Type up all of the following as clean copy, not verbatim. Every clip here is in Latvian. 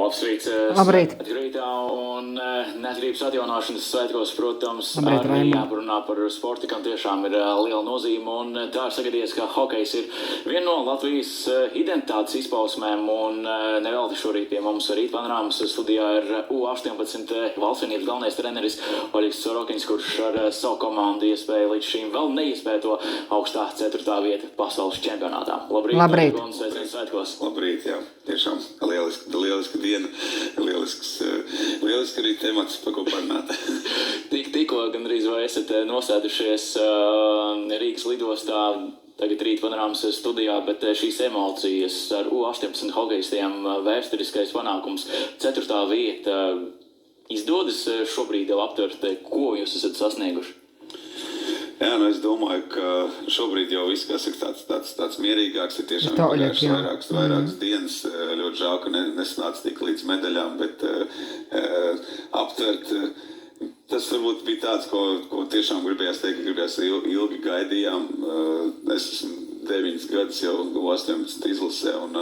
Labs rīts, rītā un neatkarības atjaunošanas svētkos, protams, arī jāparunā par sportu, kam tiešām ir liela nozīme, un tā ir sagadies, ka hokejs ir viena no Latvijas identitātes izpausmēm, un nevelti šorīt pie mums Rīt panorāmas studijā ir U18 valstsvienības galvenais treneris Oļegs Sorokiņš, kurš ar savu komandu iespēja līdz šīm vēl neiespēto augstā 4. vieta pasaules čempionātā. Labrīt. Un sveiciens svētkos. Labrīt, jā. Tiešām lieliska diena, lieliski arī temats, pa ko parunāt. Tikko gandrīz vai esat nosēdušies Rīgas lidostā, tagad Rīt panorāmas studijā, bet šīs emocijas ar U18 hokejistiem vēsturiskais panākums 4. vieta izdodas šobrīd jau aptvert, ko jūs esat sasnieguši? Jā, es domāju, ka šobrīd jau viss, kas ir tāds mierīgāks, ir tiešām vairākas dienas. Ļoti žēl, ka nesanāca tik līdz medaļām, bet aptvert, tas varbūt bija tāds, ko tiešām gribējās teikt, ilgi gaidījām. Es esmu 9 gadus jau 18 izlasē, un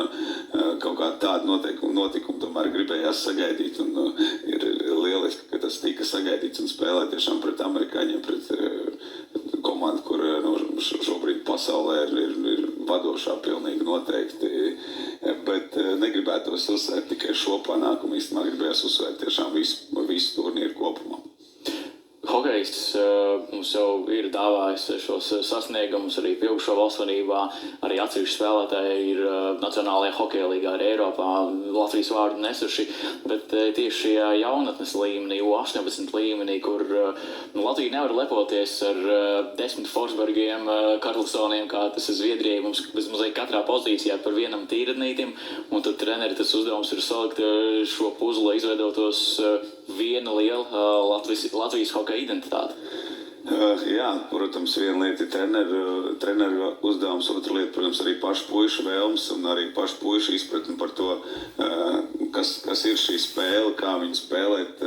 kaut kā tādu notikumu tomēr gribējās sagaidīt, un ir lieliski, ka tas tika sagaidīts un spēlē tiešām pret amerikāņiem, pret komandu, kur šobrīd pasaulē ir vadošā pilnīgi noteikti, bet negribētos uzsvērt tikai šo panākumu, īstenībā gribējās uzsvērt tiešām visu turnīru kopumā. Hokejs mums jau ir dāvājis šos sasniegumus arī pieaugušo valstsvienībā, arī atsevišķi spēlētāji ir Nacionālajā hokeja līgā arī Eiropā Latvijas vārdu nesuši, bet tieši šajā jaunatnes līmenī, U18 līmenī, kur Latvija nevar lepoties ar 10 Forsbergiem, Karlsoniem, kā tas ir Zviedrijai, mums mazliet katrā pozīcijā par vienam tīradnītim, un tad treneri tas uzdevums ir salikt šo puzlu, lai izveidotos viena liela Latvijas hokeja identitāte. Jā, protams, viena lieta ir treneru uzdevums, otra lieta, protams, arī pašu puišu vēlmes un arī pašu puišu izpratni par to, kas ir šī spēle, kā viņu spēlēt,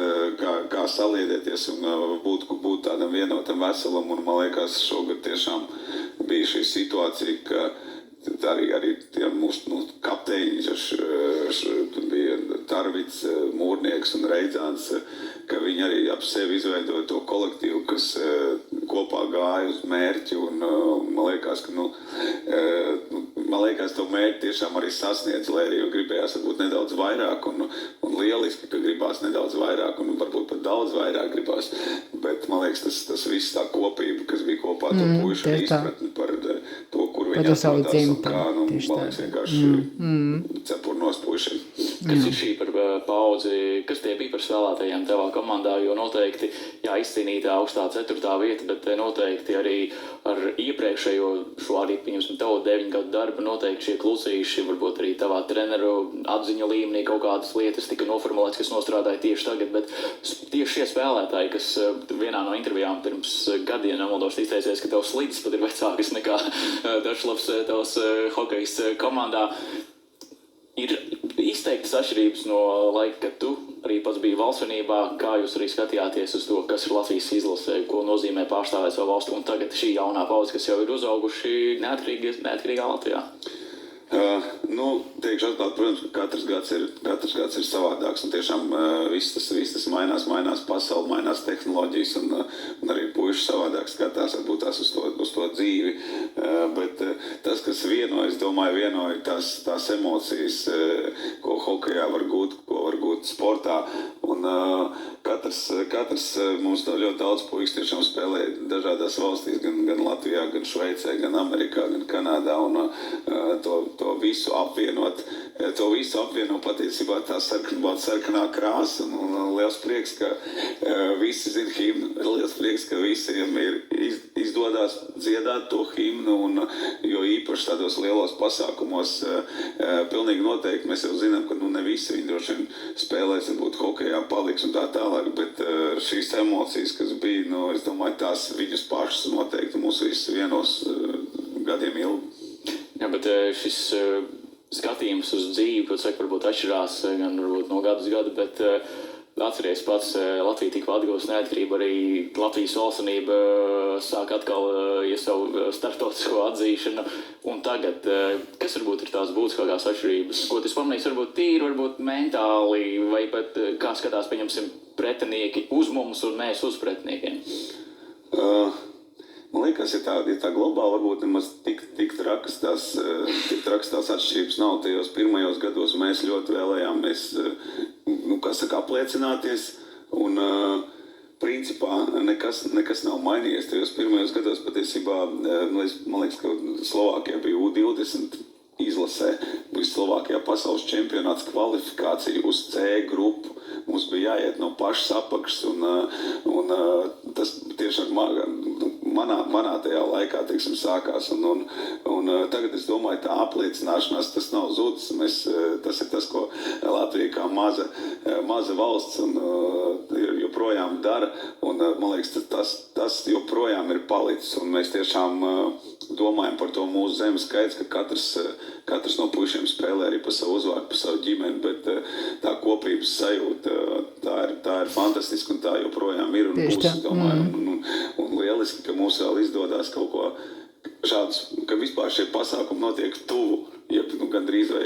kā saliedēties un būt tādam vienotam veselam. Un man liekas, šogad tiešām bija šī situācija, ka arī tie mūsu kapteiņi, bija Tarvits, Mūrnieks un Reidzāns, ka viņi arī ap sevi izveidoja to kolektīvu, kas kopā gāja uz mērķi, un man liekas, ka to mērķi tiešām arī sasniedz, lai arī gribējās varbūt nedaudz vairāk, un lieliski, ka gribās nedaudz vairāk, un varbūt pat daudz vairāk gribās, bet man liekas, tas viss tā kopība, kas bija kopā to puišu izpratni par to, kur viņi atrodās un kā, man liekas, vienkārši cepur nost puišiem. Kas ir šī par paudzi, kas tie bija par spēlētājiem tavā komandā, jo noteikti, izcīnītā augstā 4. vieta, bet noteikti arī ar iepriekšējo šo arī, pieņemsim, tavu 9 gadu darbu, noteikti šie klusīši, varbūt arī tavā treneru atziņu līmenī kaut kādas lietas tika noformulētas, kas nostrādāja tieši tagad, bet tieši šie spēlētāji, kas vienā no intervijām pirms gadiem nemaldos izteicies, ka tavs slīdis pat ir vecākas nekā dažs labs tavs hokejs komandā, ir izteiktas atšķirības no laika, kad tu arī pats biji valstsvienībā, kā jūs arī skatījāties uz to, kas ir Latvijas izlase, ko nozīmē pārstāvēt savu valstu, un tagad šī jaunā paudze, kas jau ir uzauguši neatkarīgā Latvijā? Teikšu atklāt, protams, ka katrs gads ir savādāks, un tiešām viss tas mainās pasauli, mainās tehnoloģijas, un arī puiši savādāk skatās, varbūt tās uz to dzīvi, bet tas, kas vienoja, es domāju, vienoja tās emocijas, ko hokejā var gūt sportā, un katrs mums ļoti daudz puikas tiešām spēlē dažādās valstīs, gan Latvijā, gan Šveicē, gan Amerikā, gan Kanādā, un to visu apvienot patiesībā tā sarkanā krāsa, un liels prieks, ka visi zina himnu, liels prieks, ka visiem ir izdodas dziedāt to himnu, un jo īpaši tādos lielos pasākumos pilnīgi noteikti mēs jau zinām, ka ne visi viņi droši vien spēlēs, varbūt hokejā paliks un tā tālāk, bet šīs emocijas, kas bija, es domāju, tās viņus pašas noteikti mūs visus vienos gadiem ilgi. Jā, bet šis skatījums uz dzīvi, ko saka, varbūt atšķirās gan varbūt no gadu uz gadu, bet Atceries pats, Latvija tikko atgūst neatkarību, arī Latvijas valstsonība sāk atkal savu starptautisko atzīšanu. Un tagad, kas varbūt ir tās būtiskākās atšķirības? Ko tas pamanīs varbūt tīri, varbūt mentāli, vai pat kā skatās, pieņemsim, pretinieki uz mums un mēs uz pretiniekiem? Man liekas, ja tā globāli varbūt nemaz tik trakas tās atšķirības nav. Tajos pirmajos gados mēs ļoti vēlējāmies, apliecināties, un principā nekas nav mainījies. Tajos pirmajos gados patiesībā, man liekas, ka Slovākijā bija U20 izlasē, bija Slovākijā pasaules čempionāts kvalifikācija uz C grupu. Mums bija jāiet no pašas apakšas, un tas tieši manā tajā laikā, teiksim, sākās. Un tagad es domāju, tā apliecināšanās, tas nav zudis. Tas ir tas, ko Latvija kā maza valsts un joprojām dara. Un man liekas, tas joprojām ir palicis. Un mēs tiešām domājam par to mūsu zemes skaits, ka katrs no puišiem spēlē arī pa savu uzvārdu, pa savu ģimeni, bet tā kopības sajūta, tā ir fantastiska un tā joprojām ir un būs, domāju. Un lieliski, ka mums vēl izdodas kaut ko šādus, ka vispār šie pasākumi notiek tuvu, gandrīz vai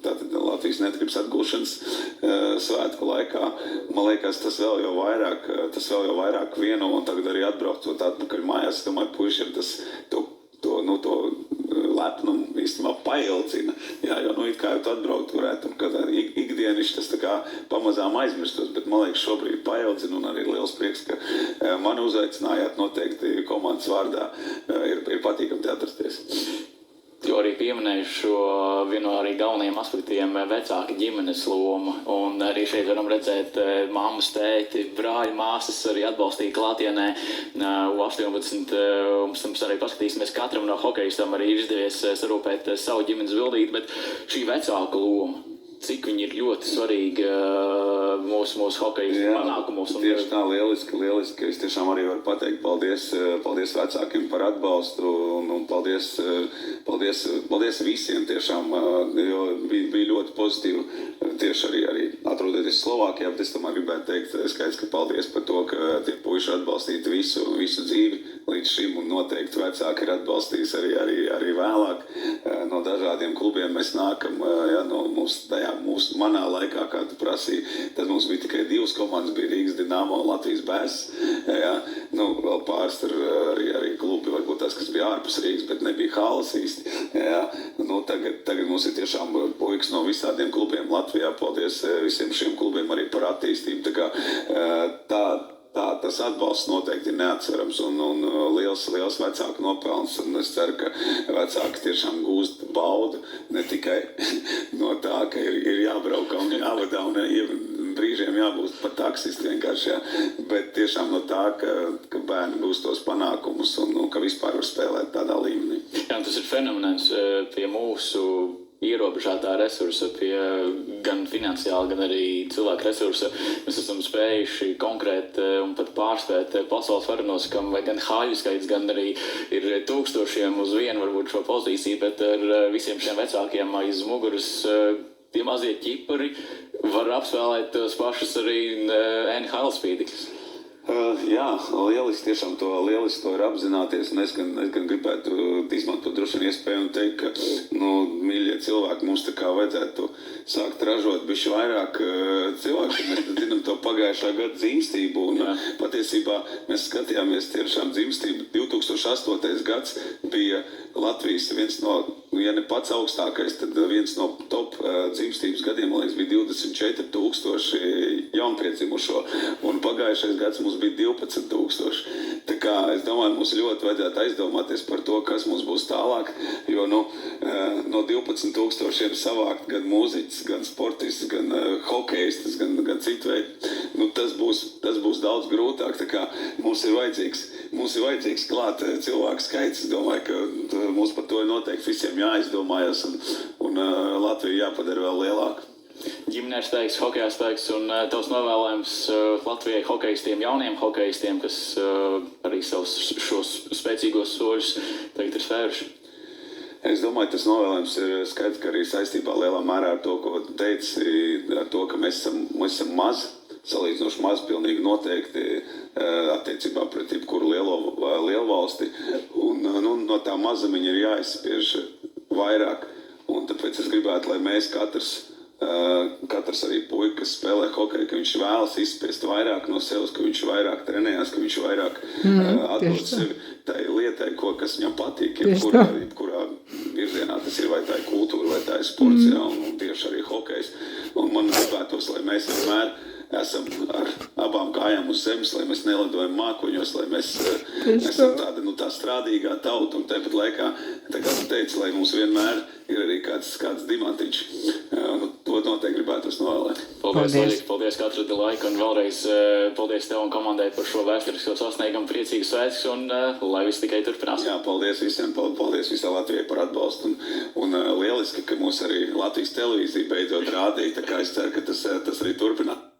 tātad Latvijas neatkarības atgūšanas svētku laikā. Man liekas, tas vēl jau vairāk vieno, un tagad arī atbraucot atpakaļ mājās, es domāju, puišiem tas to lepnumu īstenībā paildzina. Jā, jo, it kā jau tu atbraukt varētu, un kad ikdieniši tas tā kā pamazām aizmirstos, bet man liekas šobrīd paildzina, un arī liels prieks, ka mani uzaicinājāt noteikti komandas vārdā. Ir patīkami te atrasties. Jo arī pieminēju šo vienu no arī galvenajiem aspektiem vecāka ģimenes loma. Un arī šeit varam redzēt mammas, tēti, brāļi, māsas arī atbalstīja klātienē U18. Mums arī paskatīsimies, katram no hokejistām arī ir izdevies sarūpēt savu ģimenes bildīti, bet šī vecāka loma, cik viņi ir ļoti svarīgi mūsu hokeja panākumos. Tieši tā, lieliski. Es tiešām arī varu pateikt paldies vecākiem par atbalstu un paldies visiem tiešām, jo bija ļoti pozitīvi tieši arī atrodoties Slovākijā, bet es tomēr gribētu teikt skaidrs, ka paldies par to, ka tie puiši atbalstītu visu dzīvi līdz šim, un noteikti vecāki ir atbalstījis arī vēlāk. No dažādiem klubiem mēs nākam, manā laikā, kā tu prasīji, tad mums bija tikai 2 komandas, bija Rīgas Dinamo un Latvijas Bēss. Vēl pāris tur arī klubi, varbūt tās, kas bija ārpus Rīgas, bet nebija halas īsti. Tagad mums ir tiešām puikas no visādiem klubiem Latvijā. Paldies visiem šiem klubiem arī par attīstību. Tas atbalsts noteikti ir neatsverams un liels vecāku nopelns. Un es ceru, ka vecāki tiešām gūst baudu ne tikai no tā, ka ir jābrauka un jāvadā un brīžiem jābūt par taksistu vienkārši, jā, bet tiešām no tā, ka bērni gūst tos panākumus un ka vispār var spēlēt tādā līmenī. Jā, tas ir fenomens pie mūsu ierobežotā resursa, pie gan finansiāli, gan arī cilvēku resursa. Mēs esam spējuši konkrēt un pat pārspēt pasaules varenos, kam gan haļu skaits, gan arī ir tūkstošiem uz vienu varbūt šo pozīciju, bet ar visiem šiem vecākiem aiz muguras tie mazie ķipari var apspēlēt tos pašus arī NHL spīdekļus. Jā, lieliski tiešām to ir apzināties, un es gan gribētu izmantot droši vien iespēju un teikt, ka, mīļie cilvēki, mums tā kā vajadzētu sākt ražot bišķi vairāk cilvēku. Mēs zinām to pagājušā gada dzimstību, un patiesībā mēs skatījāmies tiešām dzimstību. 2008. gads bija Latvijas viens no, ja ne pats augstākais, tad viens no top dzimstības gadiem, man liekas, bija 24,000 jaunpiedzimušo, un pagājušais gads mums bija 12,000. Tā kā es domāju, mums ļoti vajadzētu aizdomāties par to, kas mums būs tālāk, jo no 12,000 savākt gan mūziķis, gan sportists, gan hokejistis, gan citu veidu, tas būs daudz grūtāk. Tā kā mums ir vajadzīgs klāt cilvēku skaits. Es domāju, ka mums par to ir noteikti visiem jāizdomājas, un Latviju jāpadara vēl lielāku. Ģimenēs spēks, hokejā spēks, un tavs novēlējums Latvijai hokejistiem, jauniem hokejistiem, kas arī savus šos spēcīgos soļus tagad ir spēruši. Es domāju, tas novēlējums ir skaidrs, ka arī saistībā lielā mērā ar to, ko teici, ar to, ka mēs esam mazi. salīdzinoši maz, pilnīgi noteikti attiecībā pret jebkuru lielu valsti. Un no tā mazumiņa ir jāizspiež vairāk. Un tāpēc es gribētu, lai mēs katrs arī puika, kas spēlē hokeju, ka viņš vēlas izspiest vairāk no sevis, ka viņš vairāk trenējās, ka viņš vairāk atdod sevi tai lietai, kas viņam patīk, jebkurā virzienā tas ir, vai tā ir kultūra, vai tā ir sports, un tieši arī hokejs. Un man gribētos, lai mēs vienmēr esam ar abām kājām uz zemes, lai mēs nelidojam mākoņos, lai mēs esam tā strādīgā tauta, un tāpat laikā, tā kā tu teici, lai mums vienmēr ir arī kāds dimantiņš. To noteikti gribētos novēlēt. Paldies, ka atradi laiku, un vēlreiz paldies tev un komandai par šo vēsturisko sasniegumu, priecīgu svētkus, un lai viss tikai turpinās. Jā, paldies visiem, paldies visai Latvijai par atbalstu, un lieliski, ka mūs arī Latvijas televīzija beidzot rādīja, tā kā es ceru, ka tas arī turpinās.